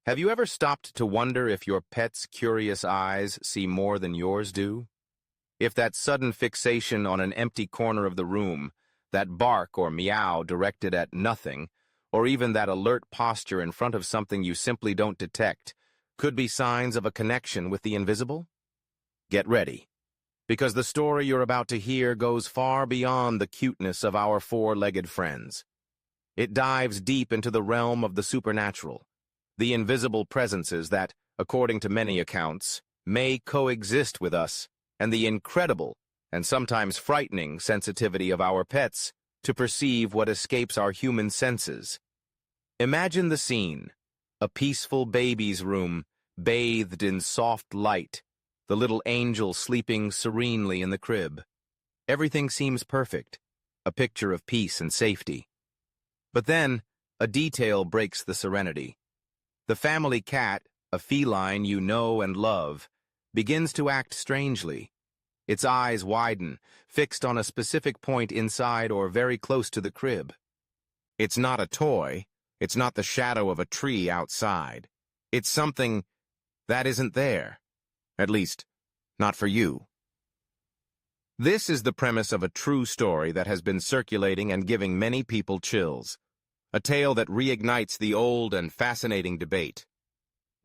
Have you ever stopped to wonder if your pet's curious eyes see more than yours do? If that sudden fixation on an empty corner of the room, that bark or meow directed at nothing, or even that alert posture in front of something you simply don't detect, could be signs of a connection with the invisible? Get ready, because the story you're about to hear goes far beyond the cuteness of our four-legged friends. It dives deep into the realm of the supernatural, the invisible presences that, according to many accounts, may coexist with us, and the incredible and sometimes frightening sensitivity of our pets to perceive what escapes our human senses. Imagine the scene: a peaceful baby's room, bathed in soft light, the little angel sleeping serenely in the crib. Everything seems perfect, a picture of peace and safety. But then, a detail breaks the serenity. The family cat, a feline you know and love, begins to act strangely. Its eyes widen, fixed on a specific point inside or very close to the crib. It's not a toy. It's not the shadow of a tree outside. It's something that isn't there. At least, not for you. This is the premise of a true story that has been circulating and giving many people chills. A tale that reignites the old and fascinating debate.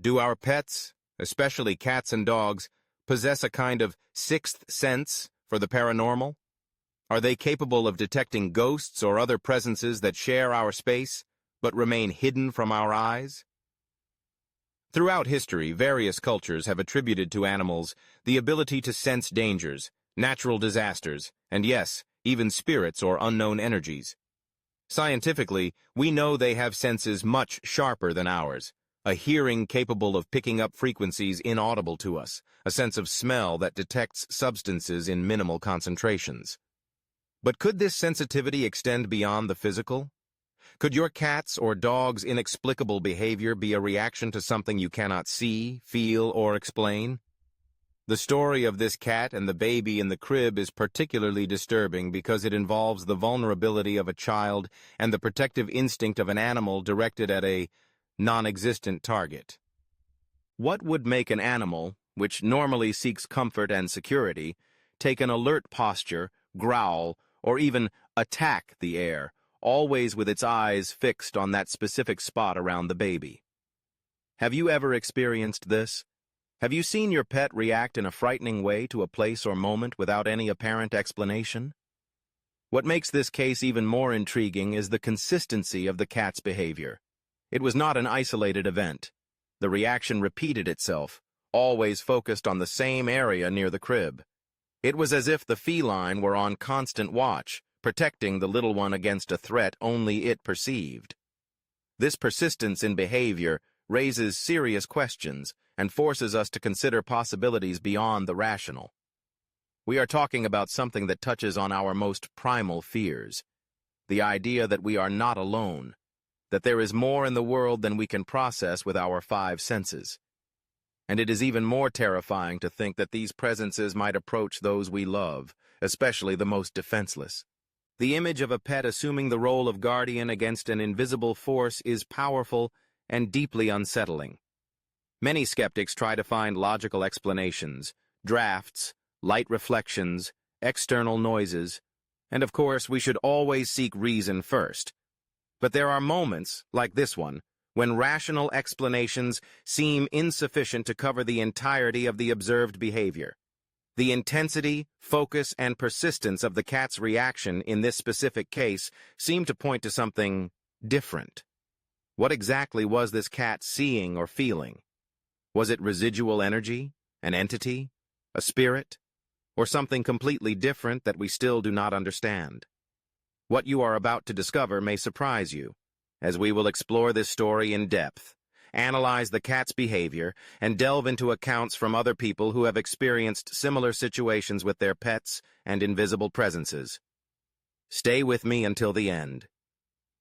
Do our pets, especially cats and dogs, possess a kind of sixth sense for the paranormal? Are they capable of detecting ghosts or other presences that share our space, but remain hidden from our eyes? Throughout history, various cultures have attributed to animals the ability to sense dangers, natural disasters, and yes, even spirits or unknown energies. Scientifically, we know they have senses much sharper than ours, a hearing capable of picking up frequencies inaudible to us, a sense of smell that detects substances in minimal concentrations. But could this sensitivity extend beyond the physical? Could your cat's or dog's inexplicable behavior be a reaction to something you cannot see, feel, or explain? The story of this cat and the baby in the crib is particularly disturbing because it involves the vulnerability of a child and the protective instinct of an animal directed at a non-existent target. What would make an animal, which normally seeks comfort and security, take an alert posture, growl, or even attack the air, always with its eyes fixed on that specific spot around the baby? Have you ever experienced this? Have you seen your pet react in a frightening way to a place or moment without any apparent explanation? What makes this case even more intriguing is the consistency of the cat's behavior. It was not an isolated event. The reaction repeated itself, always focused on the same area near the crib. It was as if the feline were on constant watch, protecting the little one against a threat only it perceived. This persistence in behavior raises serious questions and forces us to consider possibilities beyond the rational. We are talking about something that touches on our most primal fears. The idea that we are not alone, that there is more in the world than we can process with our five senses. And it is even more terrifying to think that these presences might approach those we love, especially the most defenseless. The image of a pet assuming the role of guardian against an invisible force is powerful and deeply unsettling. Many skeptics try to find logical explanations, drafts, light reflections, external noises, and of course we should always seek reason first. But there are moments, like this one, when rational explanations seem insufficient to cover the entirety of the observed behavior. The intensity, focus, and persistence of the cat's reaction in this specific case seem to point to something different. What exactly was this cat seeing or feeling? Was it residual energy, an entity, a spirit, or something completely different that we still do not understand? What you are about to discover may surprise you, as we will explore this story in depth, analyze the cat's behavior, and delve into accounts from other people who have experienced similar situations with their pets and invisible presences. Stay with me until the end,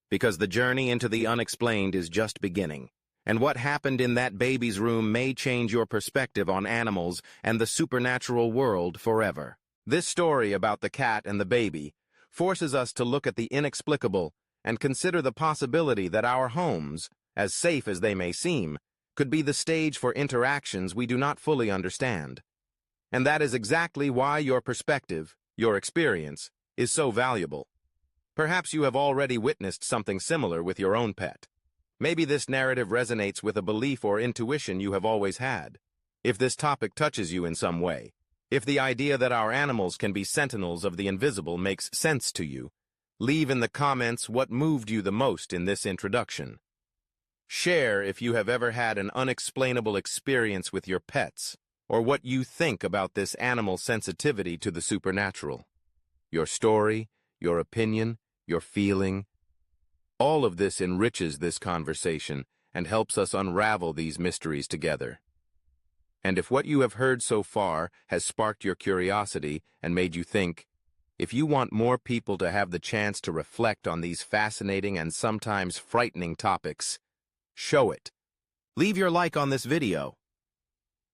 because the journey into the unexplained is just beginning, and what happened in that baby's room may change your perspective on animals and the supernatural world forever. This story about the cat and the baby forces us to look at the inexplicable and consider the possibility that our homes, as safe as they may seem, could be the stage for interactions we do not fully understand. And that is exactly why your perspective, your experience, is so valuable. Perhaps you have already witnessed something similar with your own pet. Maybe this narrative resonates with a belief or intuition you have always had. If this topic touches you in some way, if the idea that our animals can be sentinels of the invisible makes sense to you, leave in the comments what moved you the most in this introduction. Share if you have ever had an unexplainable experience with your pets, or what you think about this animal sensitivity to the supernatural. Your story, your opinion, your feeling, all of this enriches this conversation and helps us unravel these mysteries together. And if what you have heard so far has sparked your curiosity and made you think, if you want more people to have the chance to reflect on these fascinating and sometimes frightening topics, show it. Leave your like on this video.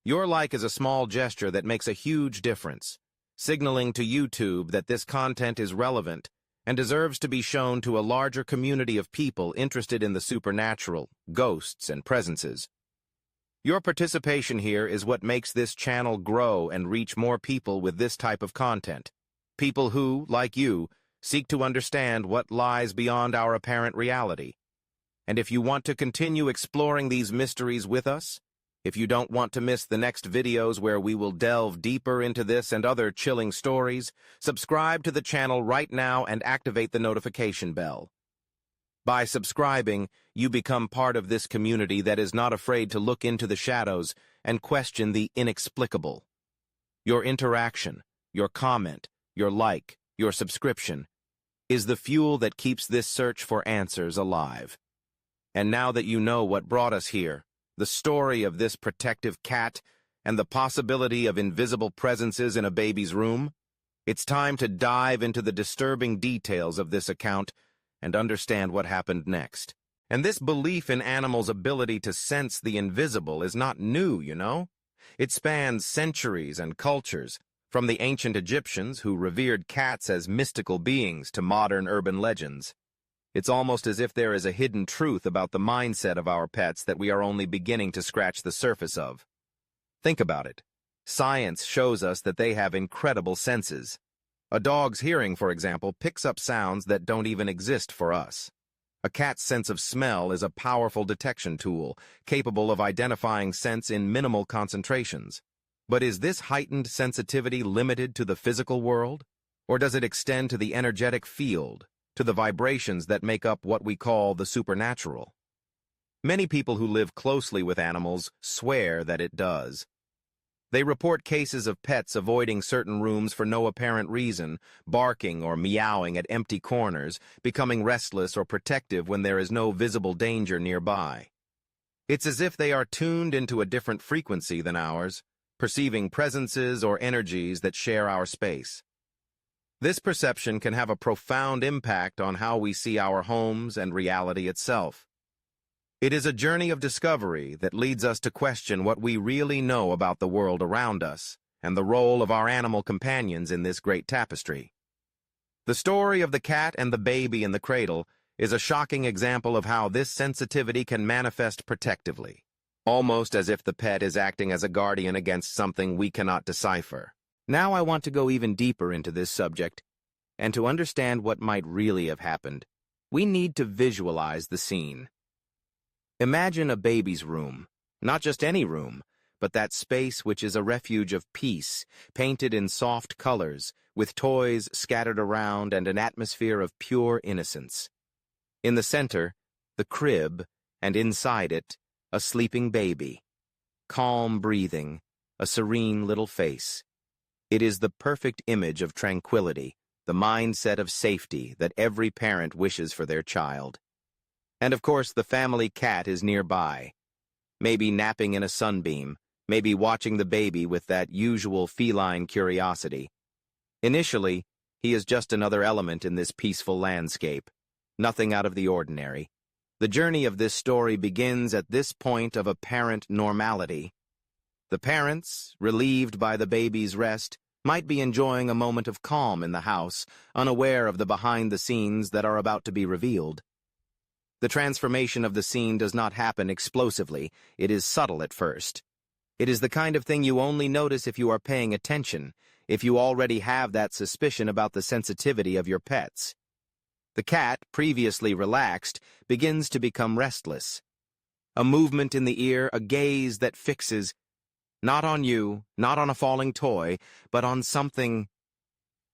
Your like is a small gesture that makes a huge difference, signaling to YouTube that this content is relevant and deserves to be shown to a larger community of people interested in the supernatural, ghosts, and presences. Your participation here is what makes this channel grow and reach more people with this type of content. People who, like you, seek to understand what lies beyond our apparent reality. And if you want to continue exploring these mysteries with us, if you don't want to miss the next videos where we will delve deeper into this and other chilling stories, subscribe to the channel right now and activate the notification bell. By subscribing, you become part of this community that is not afraid to look into the shadows and question the inexplicable. Your interaction, your comment, your like, your subscription, is the fuel that keeps this search for answers alive. And now that you know what brought us here, the story of this protective cat, and the possibility of invisible presences in a baby's room, it's time to dive into the disturbing details of this account and understand what happened next. And this belief in animals' ability to sense the invisible is not new, you know? It spans centuries and cultures, from the ancient Egyptians who revered cats as mystical beings to modern urban legends. It's almost as if there is a hidden truth about the mindset of our pets that we are only beginning to scratch the surface of. Think about it. Science shows us that they have incredible senses. A dog's hearing, for example, picks up sounds that don't even exist for us. A cat's sense of smell is a powerful detection tool, capable of identifying scents in minimal concentrations. But is this heightened sensitivity limited to the physical world? Or does it extend to the energetic field, to the vibrations that make up what we call the supernatural? Many people who live closely with animals swear that it does. They report cases of pets avoiding certain rooms for no apparent reason, barking or meowing at empty corners, becoming restless or protective when there is no visible danger nearby. It's as if they are tuned into a different frequency than ours, perceiving presences or energies that share our space. This perception can have a profound impact on how we see our homes and reality itself. It is a journey of discovery that leads us to question what we really know about the world around us and the role of our animal companions in this great tapestry. The story of the cat and the baby in the cradle is a shocking example of how this sensitivity can manifest protectively, almost as if the pet is acting as a guardian against something we cannot decipher. Now I want to go even deeper into this subject, and to understand what might really have happened, we need to visualize the scene. Imagine a baby's room, not just any room, but that space which is a refuge of peace, painted in soft colors, with toys scattered around and an atmosphere of pure innocence. In the center, the crib, and inside it, a sleeping baby. Calm breathing, a serene little face. It is the perfect image of tranquility, the mindset of safety that every parent wishes for their child. And of course, the family cat is nearby, maybe napping in a sunbeam, maybe watching the baby with that usual feline curiosity. Initially, he is just another element in this peaceful landscape, nothing out of the ordinary. The journey of this story begins at this point of apparent normality. The parents, relieved by the baby's rest, might be enjoying a moment of calm in the house, unaware of the behind-the-scenes that are about to be revealed. The transformation of the scene does not happen explosively. It is subtle at first. It is the kind of thing you only notice if you are paying attention, if you already have that suspicion about the sensitivity of your pets. The cat, previously relaxed, begins to become restless. A movement in the ear, a gaze that fixes, not on you, not on a falling toy, but on something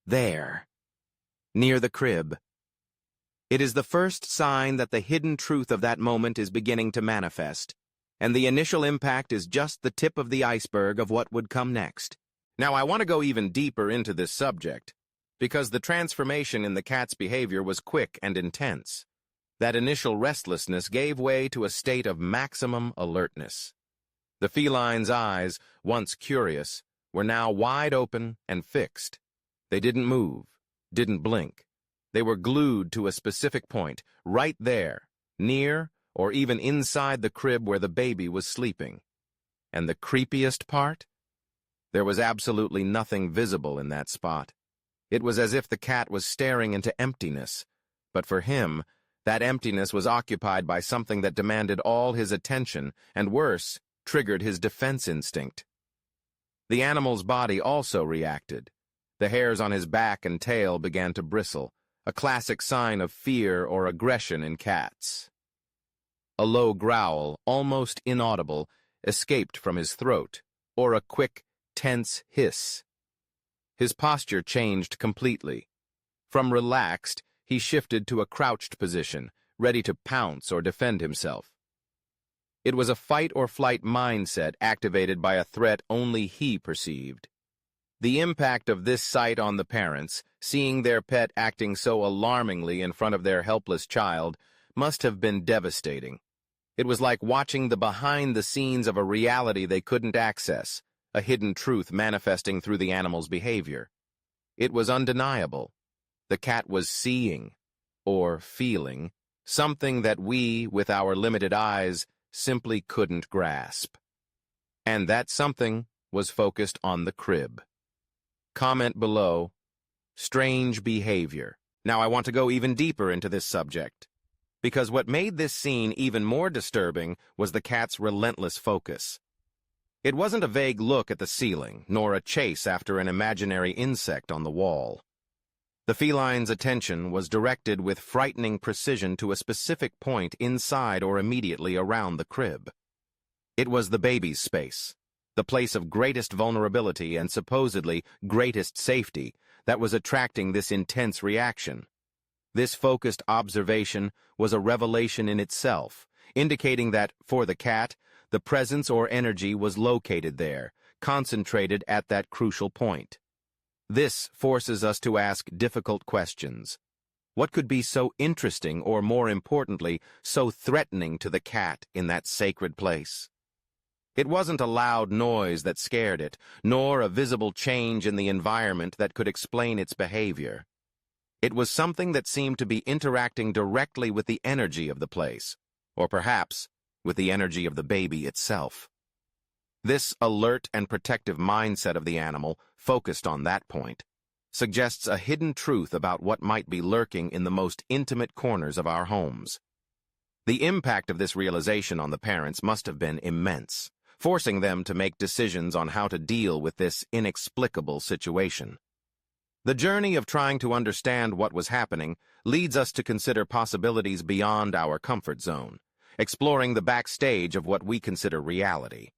there, near the crib. It is the first sign that the hidden truth of that moment is beginning to manifest, and the initial impact is just the tip of the iceberg of what would come next. Now, I want to go even deeper into this subject, because the transformation in the cat's behavior was quick and intense. That initial restlessness gave way to a state of maximum alertness. The feline's eyes, once curious, were now wide open and fixed. They didn't move, didn't blink. They were glued to a specific point, right there, near or even inside the crib where the baby was sleeping. And the creepiest part? There was absolutely nothing visible in that spot. It was as if the cat was staring into emptiness, but for him, that emptiness was occupied by something that demanded all his attention, and worse, triggered his defense instinct. The animal's body also reacted. The hairs on his back and tail began to bristle, a classic sign of fear or aggression in cats. A low growl, almost inaudible, escaped from his throat, or a quick, tense hiss. His posture changed completely. From relaxed, he shifted to a crouched position, ready to pounce or defend himself. It was a fight-or-flight mindset activated by a threat only he perceived. The impact of this sight on the parents, seeing their pet acting so alarmingly in front of their helpless child, must have been devastating. It was like watching the behind-the-scenes of a reality they couldn't access, a hidden truth manifesting through the animal's behavior. It was undeniable. The cat was seeing, or feeling, something that we, with our limited eyes, simply couldn't grasp. And that something was focused on the crib. Comment below, strange behavior. Now I want to go even deeper into this subject, because what made this scene even more disturbing was the cat's relentless focus. It wasn't a vague look at the ceiling, nor a chase after an imaginary insect on the wall. The feline's attention was directed with frightening precision to a specific point inside or immediately around the crib. It was the baby's space, the place of greatest vulnerability and supposedly greatest safety, that was attracting this intense reaction. This focused observation was a revelation in itself, indicating that, for the cat, the presence or energy was located there, concentrated at that crucial point. This forces us to ask difficult questions. What could be so interesting or, more importantly, so threatening to the cat in that sacred place? It wasn't a loud noise that scared it, nor a visible change in the environment that could explain its behavior. It was something that seemed to be interacting directly with the energy of the place, or perhaps with the energy of the baby itself. This alert and protective mindset of the animal, focused on that point, suggests a hidden truth about what might be lurking in the most intimate corners of our homes. The impact of this realization on the parents must have been immense, forcing them to make decisions on how to deal with this inexplicable situation. The journey of trying to understand what was happening leads us to consider possibilities beyond our comfort zone, exploring the backstage of what we consider reality.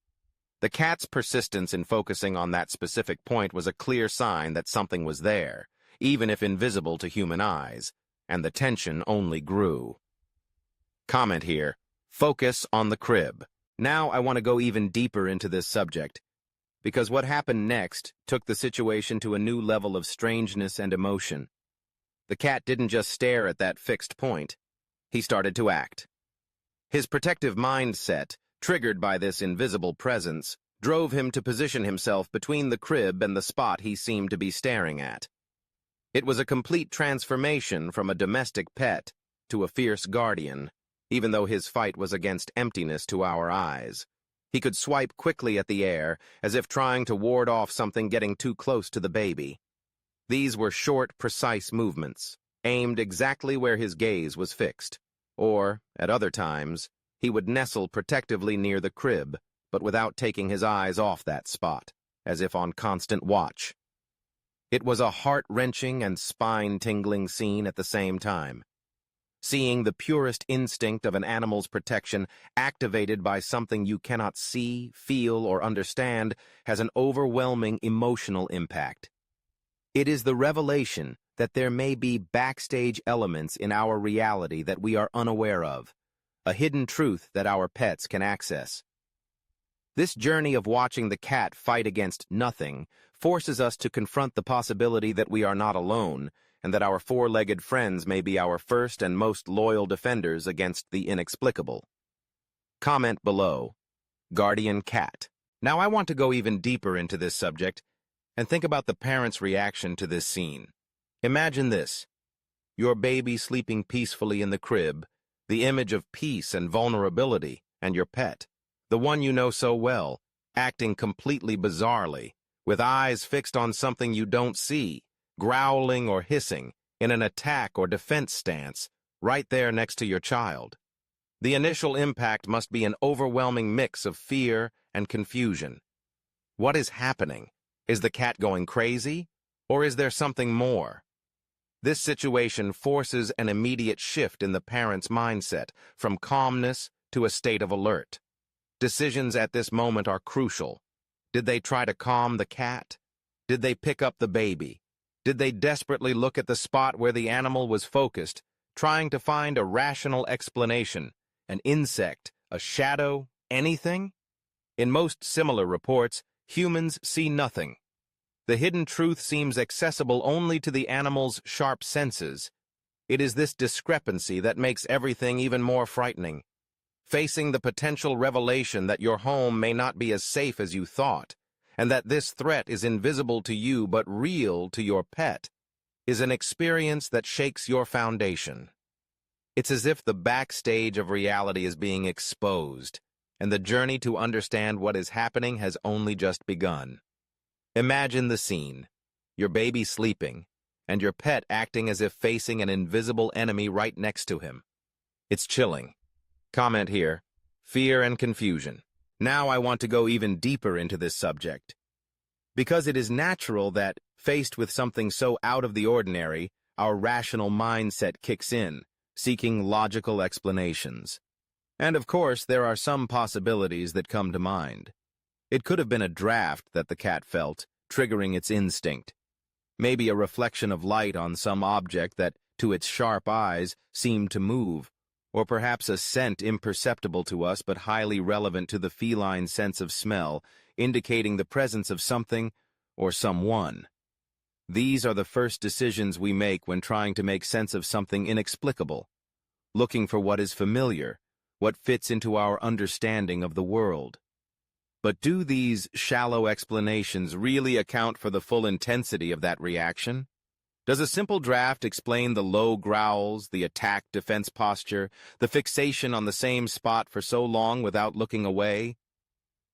The cat's persistence in focusing on that specific point was a clear sign that something was there, even if invisible to human eyes, and the tension only grew. Comment here, focus on the crib. Now I want to go even deeper into this subject, because what happened next took the situation to a new level of strangeness and emotion. The cat didn't just stare at that fixed point. He started to act. His protective mindset, triggered by this invisible presence, drove him to position himself between the crib and the spot he seemed to be staring at. It was a complete transformation from a domestic pet to a fierce guardian, even though his fight was against emptiness to our eyes. He could swipe quickly at the air, as if trying to ward off something getting too close to the baby. These were short, precise movements, aimed exactly where his gaze was fixed. Or, at other times, he would nestle protectively near the crib, but without taking his eyes off that spot, as if on constant watch. It was a heart-wrenching and spine-tingling scene at the same time. Seeing the purest instinct of an animal's protection activated by something you cannot see, feel, or understand has an overwhelming emotional impact. It is the revelation that there may be backstage elements in our reality that we are unaware of, a hidden truth that our pets can access. This journey of watching the cat fight against nothing forces us to confront the possibility that we are not alone, and that our four-legged friends may be our first and most loyal defenders against the inexplicable. Comment below. Guardian cat. Now I want to go even deeper into this subject and think about the parents' reaction to this scene. Imagine this. Your baby sleeping peacefully in the crib, the image of peace and vulnerability, and your pet, the one you know so well, acting completely bizarrely, with eyes fixed on something you don't see, growling or hissing, in an attack or defense stance, right there next to your child. The initial impact must be an overwhelming mix of fear and confusion. What is happening? Is the cat going crazy? Or is there something more? This situation forces an immediate shift in the parent's mindset, from calmness to a state of alert. Decisions at this moment are crucial. Did they try to calm the cat? Did they pick up the baby? Did they desperately look at the spot where the animal was focused, trying to find a rational explanation, an insect, a shadow, anything? In most similar reports, humans see nothing. The hidden truth seems accessible only to the animal's sharp senses. It is this discrepancy that makes everything even more frightening. Facing the potential revelation that your home may not be as safe as you thought, and that this threat is invisible to you but real to your pet, is an experience that shakes your foundation. It's as if the backstage of reality is being exposed, and the journey to understand what is happening has only just begun. Imagine the scene, your baby sleeping, and your pet acting as if facing an invisible enemy right next to him. It's chilling. Comment here, fear and confusion. Now I want to go even deeper into this subject. Because it is natural that, faced with something so out of the ordinary, our rational mindset kicks in, seeking logical explanations. And of course, there are some possibilities that come to mind. It could have been a draft that the cat felt, triggering its instinct. Maybe a reflection of light on some object that, to its sharp eyes, seemed to move, or perhaps a scent imperceptible to us but highly relevant to the feline sense of smell, indicating the presence of something or someone. These are the first decisions we make when trying to make sense of something inexplicable, looking for what is familiar, what fits into our understanding of the world. But do these shallow explanations really account for the full intensity of that reaction? Does a simple draft explain the low growls, the attack-defense posture, the fixation on the same spot for so long without looking away?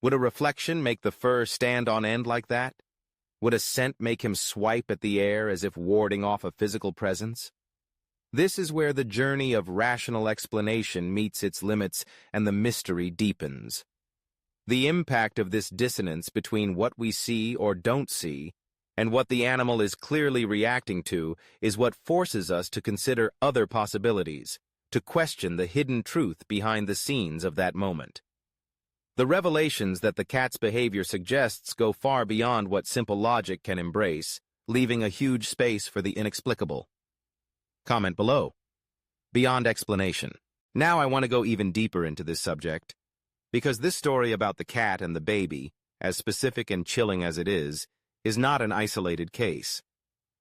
Would a reflection make the fur stand on end like that? Would a scent make him swipe at the air as if warding off a physical presence? This is where the journey of rational explanation meets its limits and the mystery deepens. The impact of this dissonance between what we see or don't see and what the animal is clearly reacting to is what forces us to consider other possibilities, to question the hidden truth behind the scenes of that moment. The revelations that the cat's behavior suggests go far beyond what simple logic can embrace, leaving a huge space for the inexplicable. Comment below. Beyond explanation. Now I want to go even deeper into this subject, because this story about the cat and the baby, as specific and chilling as it is not an isolated case.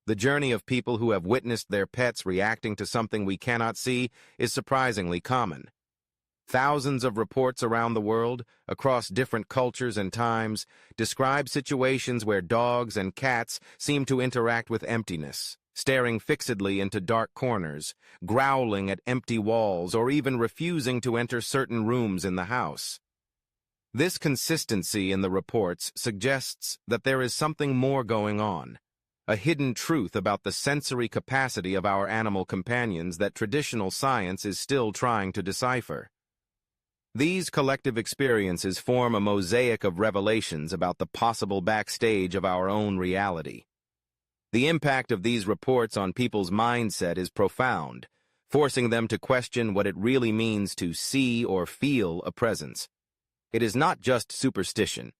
The journey of people who have witnessed their pets reacting to something we cannot see is surprisingly common. Thousands of reports around the world, across different cultures and times, describe situations where dogs and cats seem to interact with emptiness, staring fixedly into dark corners, growling at empty walls, or even refusing to enter certain rooms in the house. This consistency in the reports suggests that there is something more going on, a hidden truth about the sensory capacity of our animal companions that traditional science is still trying to decipher. These collective experiences form a mosaic of revelations about the possible backstage of our own reality. The impact of these reports on people's mindset is profound, forcing them to question what it really means to see or feel a presence. It is not just superstition.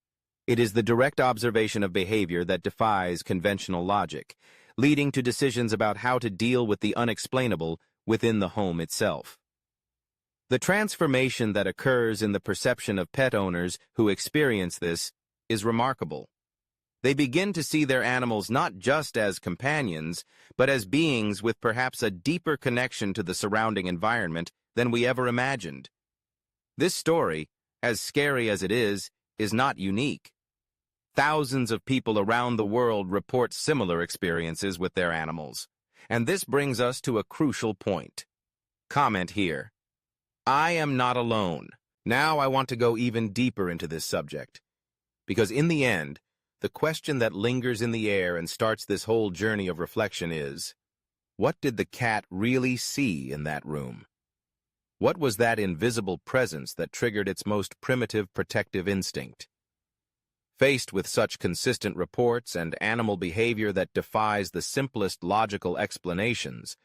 It is the direct observation of behavior that defies conventional logic, leading to decisions about how to deal with the unexplainable within the home itself. The transformation that occurs in the perception of pet owners who experience this is remarkable. They begin to see their animals not just as companions, but as beings with perhaps a deeper connection to the surrounding environment than we ever imagined. This story, as scary as it is not unique. Thousands of people around the world report similar experiences with their animals. And this brings us to a crucial point. Comment here. I am not alone. Now I want to go even deeper into this subject. Because in the end, the question that lingers in the air and starts this whole journey of reflection is, what did the cat really see in that room? What was that invisible presence that triggered its most primitive protective instinct? Faced with such consistent reports and animal behavior that defies the simplest logical explanations,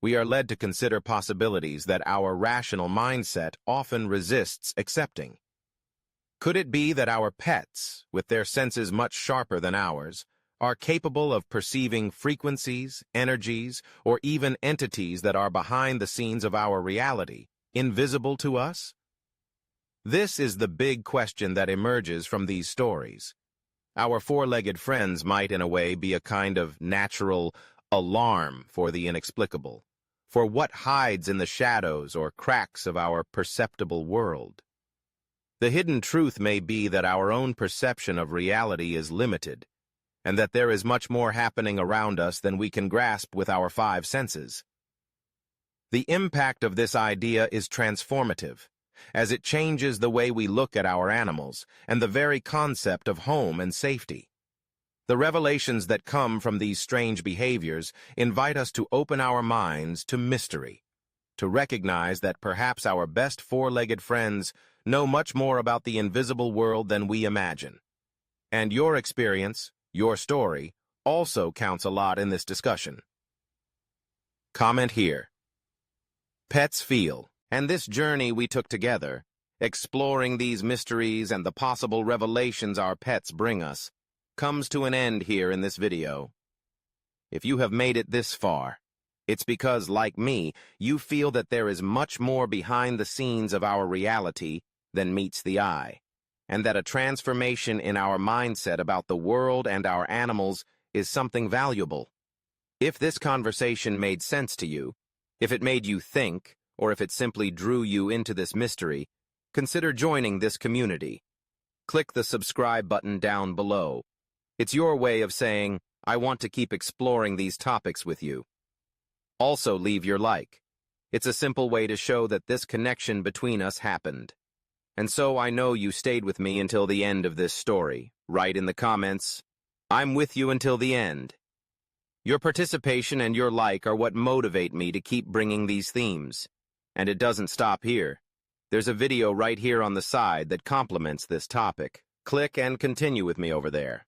we are led to consider possibilities that our rational mindset often resists accepting. Could it be that our pets, with their senses much sharper than ours, are capable of perceiving frequencies, energies, or even entities that are behind the scenes of our reality, invisible to us? This is the big question that emerges from these stories. Our four-legged friends might, in a way, be a kind of natural alarm for the inexplicable, for what hides in the shadows or cracks of our perceptible world. The hidden truth may be that our own perception of reality is limited, and that there is much more happening around us than we can grasp with our five senses. The impact of this idea is transformative, as it changes the way we look at our animals and the very concept of home and safety. The revelations that come from these strange behaviors invite us to open our minds to mystery, to recognize that perhaps our best four-legged friends know much more about the invisible world than we imagine. And your experience, your story, also counts a lot in this discussion. Comment here. Pets feel, and this journey we took together, exploring these mysteries and the possible revelations our pets bring us, comes to an end here in this video. If you have made it this far, it's because, like me, you feel that there is much more behind the scenes of our reality than meets the eye, and that a transformation in our mindset about the world and our animals is something valuable. If this conversation made sense to you, if it made you think, or if it simply drew you into this mystery, consider joining this community. Click the subscribe button down below. It's your way of saying, I want to keep exploring these topics with you. Also, leave your like. It's a simple way to show that this connection between us happened. And so I know you stayed with me until the end of this story. Write in the comments, I'm with you until the end. Your participation and your like are what motivate me to keep bringing these themes. And it doesn't stop here. There's a video right here on the side that complements this topic. Click and continue with me over there.